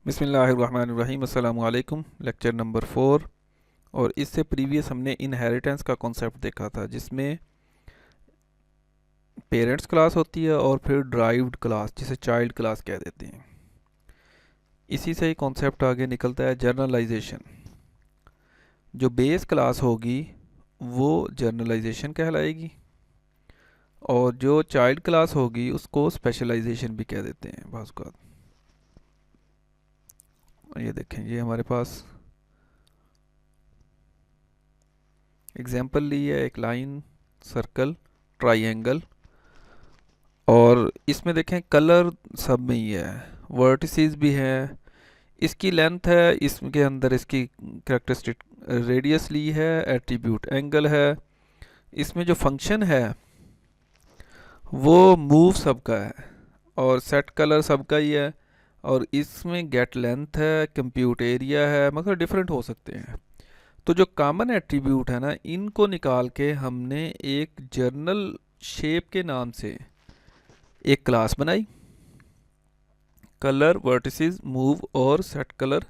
बिस्मिल्लाहिर्रहमानिर्रहीम अस्सलामु अलैकुम। Lecture number 4। और इससे प्रीवियस हमने इनहेरिटेंस का कॉन्सेप्ट देखा था, जिसमें पेरेंट्स क्लास होती है और फिर ड्राइव्ड क्लास जिसे चाइल्ड क्लास कह देते हैं। इसी से ही कॉन्सेप्ट आगे निकलता है जनरलाइजेशन। जो बेस क्लास होगी वो जनरलाइजेशन कहलाएगी, और जो चाइल्ड क्लास होगी उसको स्पेशलाइजेशन भी कह देते हैं बाज़ औक़ात। ये देखें, ये हमारे पास एग्जाम्पल ली है, एक लाइन, सर्कल, ट्राइंगल, और इसमें देखें कलर सब में ही है, वर्टिसेस भी हैं, इसकी लेंथ है, इसके अंदर इसकी करेक्टरिस्टिक रेडियस ली है, एट्रीब्यूट एंगल है, इसमें जो फंक्शन है वो मूव सबका है और सेट कलर सबका ही है, और इसमें गेट लेंथ है, कंप्यूट एरिया है, मतलब डिफरेंट हो सकते हैं। तो जो कॉमन एट्रीब्यूट है ना, इनको निकाल के हमने एक जर्नल शेप के नाम से एक क्लास बनाई। कलर, वर्टिसेस, मूव और सेट कलर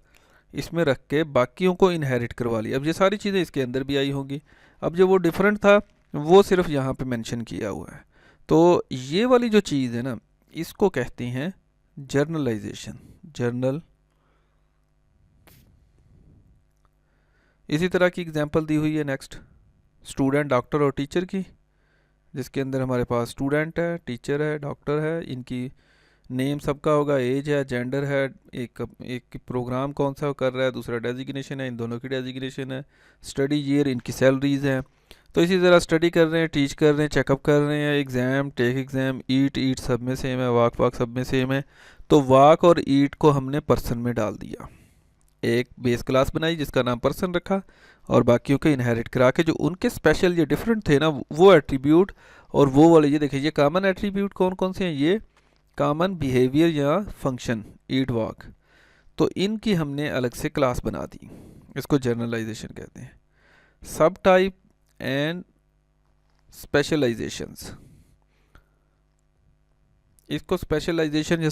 इसमें रख के बाकियों को इनहेरिट करवा लिया। अब ये सारी चीज़ें इसके अंदर भी आई होंगी। अब जो वो डिफरेंट था वो सिर्फ यहाँ पे मेंशन किया हुआ है। तो ये वाली जो चीज़ है ना, इसको कहते हैं जर्नलाइजेशन। जर्नल। इसी तरह की एग्जांपल दी हुई है नेक्स्ट, स्टूडेंट, डॉक्टर और टीचर की, जिसके अंदर हमारे पास स्टूडेंट है, टीचर है, डॉक्टर है, इनकी नेम सबका होगा, एज है, जेंडर है, एक प्रोग्राम कौन सा कर रहा है, दूसरा डेजिग्नेशन है, इन दोनों की डेजिग्नेशन है, स्टडी ईयर, इनकी सैलरीज हैं। तो इसी तरह स्टडी कर रहे हैं, टीच कर रहे हैं, चेकअप कर रहे हैं, एग्ज़ाम, टेक एग्ज़ाम, ईट सब में सेम है, वाक सब में सेम है। तो वाक और ईट को हमने पर्सन में डाल दिया, एक बेस क्लास बनाई जिसका नाम पर्सन रखा, और बाकियों के इनहेरिट करा के जो उनके स्पेशल ये डिफरेंट थे ना वो एट्रीब्यूट, और वो वाले ये देखिए, ये कॉमन एट्रीब्यूट कौन कौन से हैं, ये कॉमन बिहेवियर या फंक्शन, ईट, वॉक, तो इनकी हमने अलग से क्लास बना दी। इसको जनरलाइजेशन कहते हैं। सब टाइप एंड स्पेशलाइजेशंस, इसको स्पेशलाइजेशन या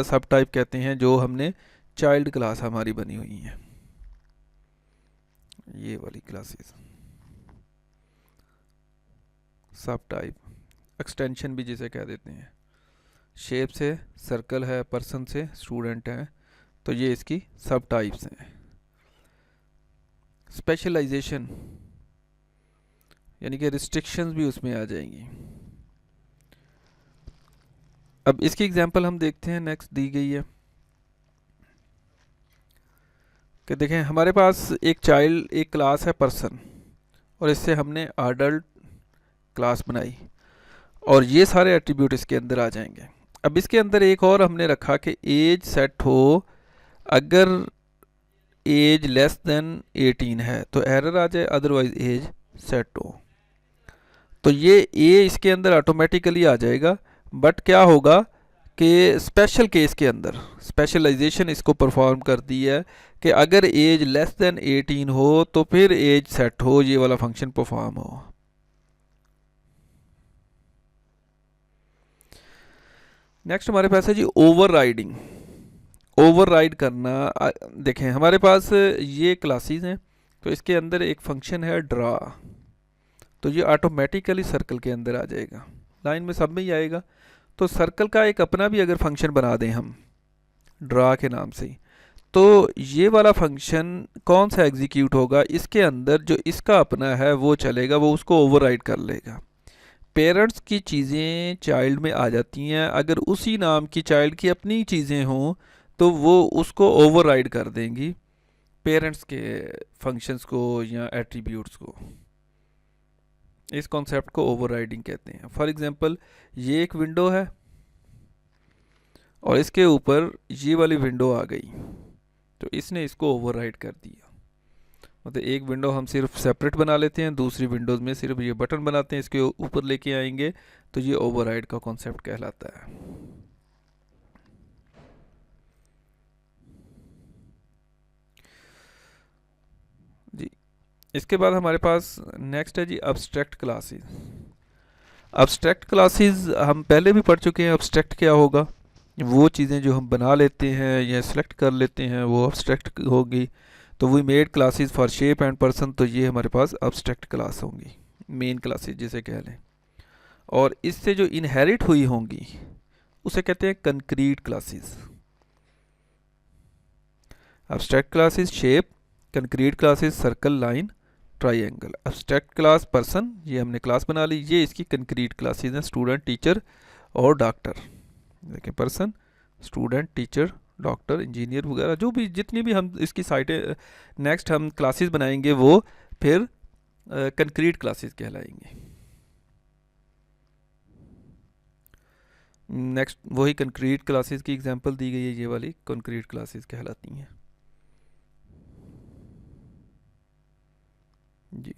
सब टाइप कहते हैं, जो हमने चाइल्ड क्लास हमारी बनी हुई है, ये वाली क्लासेस। सब टाइप, एक्सटेंशन भी जिसे कह देते हैं, शेप से सर्कल है, पर्सन से स्टूडेंट है, तो ये इसकी सब टाइप्स हैं। स्पेशलाइजेशन यानी कि रिस्ट्रिक्शंस भी उसमें आ जाएंगी। अब इसकी एग्जांपल हम देखते हैं, नेक्स्ट दी गई है कि देखें, हमारे पास एक चाइल्ड, एक क्लास है पर्सन, और इससे हमने अडल्ट क्लास बनाई, और ये सारे एट्रीब्यूट इसके अंदर आ जाएंगे। अब इसके अंदर एक और हमने रखा कि एज सेट हो, अगर एज लेस देन 18 है तो एरर आ जाए, अदरवाइज एज सेट हो। तो ये ए इसके अंदर ऑटोमेटिकली आ जाएगा, बट क्या होगा कि स्पेशल केस के अंदर स्पेशलाइजेशन इसको परफॉर्म करती है कि अगर एज लेस देन 18 हो तो फिर एज सेट हो, ये वाला फंक्शन परफॉर्म हो। नेक्स्ट हमारे पास है जी ओवरराइडिंग। ओवरराइड करना, देखें हमारे पास ये क्लासेस हैं, तो इसके अंदर एक फंक्शन है ड्रा, तो ये ऑटोमेटिकली सर्कल के अंदर आ जाएगा, लाइन में सब में ही आएगा। तो सर्कल का एक अपना भी अगर फंक्शन बना दें हम ड्रा के नाम से, तो ये वाला फंक्शन कौन सा एग्जीक्यूट होगा, इसके अंदर जो इसका अपना है वो चलेगा, वो उसको ओवरराइड कर लेगा। पेरेंट्स की चीज़ें चाइल्ड में आ जाती हैं, अगर उसी नाम की चाइल्ड की अपनी चीज़ें हों तो वो उसको ओवरराइड कर देंगी पेरेंट्स के फंक्शंस को या एट्रीब्यूट्स को। इस कॉन्सेप्ट को ओवरराइडिंग कहते हैं। फॉर एग्जांपल, ये एक विंडो है और इसके ऊपर ये वाली विंडो आ गई, तो इसने इसको ओवरराइड कर दिया। मतलब एक विंडो हम सिर्फ सेपरेट बना लेते हैं, दूसरी विंडोज़ में सिर्फ ये बटन बनाते हैं, इसके ऊपर लेके आएंगे, तो ये ओवरराइड का कॉन्सेप्ट कहलाता है। जी, इसके बाद हमारे पास नेक्स्ट है जी अब्स्ट्रैक्ट क्लासेस। अब्स्ट्रैक्ट क्लासेस हम पहले भी पढ़ चुके हैं, अब्स्ट्रैक्ट क्या होगा। वो चीज़ें जो हम बना लेते हैं या सेलेक्ट कर लेते हैं वो अब्स्ट्रैक्ट होगी। तो we made classes for shape and person, तो ये हमारे पास अब्स्ट्रैक्ट क्लास होंगी, मेन क्लासेस जिसे कह लें। और इससे जो इनहेरिट हुई होंगी उसे कहते हैं concrete classes. Abstract classes shape, concrete classes circle line triangle. Abstract class person, ये हमने क्लास बना ली, ये इसकी कंक्रीट क्लासेस हैं, स्टूडेंट टीचर और डॉक्टर। देखिए person, student, teacher, doctor, engineer वगैरह जो भी जितनी भी हम इसकी साइटें नेक्स्ट हम क्लासेस बनाएंगे वो फिर कंक्रीट क्लासेस कहलाएंगे। नेक्स्ट वही कंक्रीट क्लासेस की एग्जांपल दी गई है, ये वाली कंक्रीट क्लासेस कहलाती हैं जी।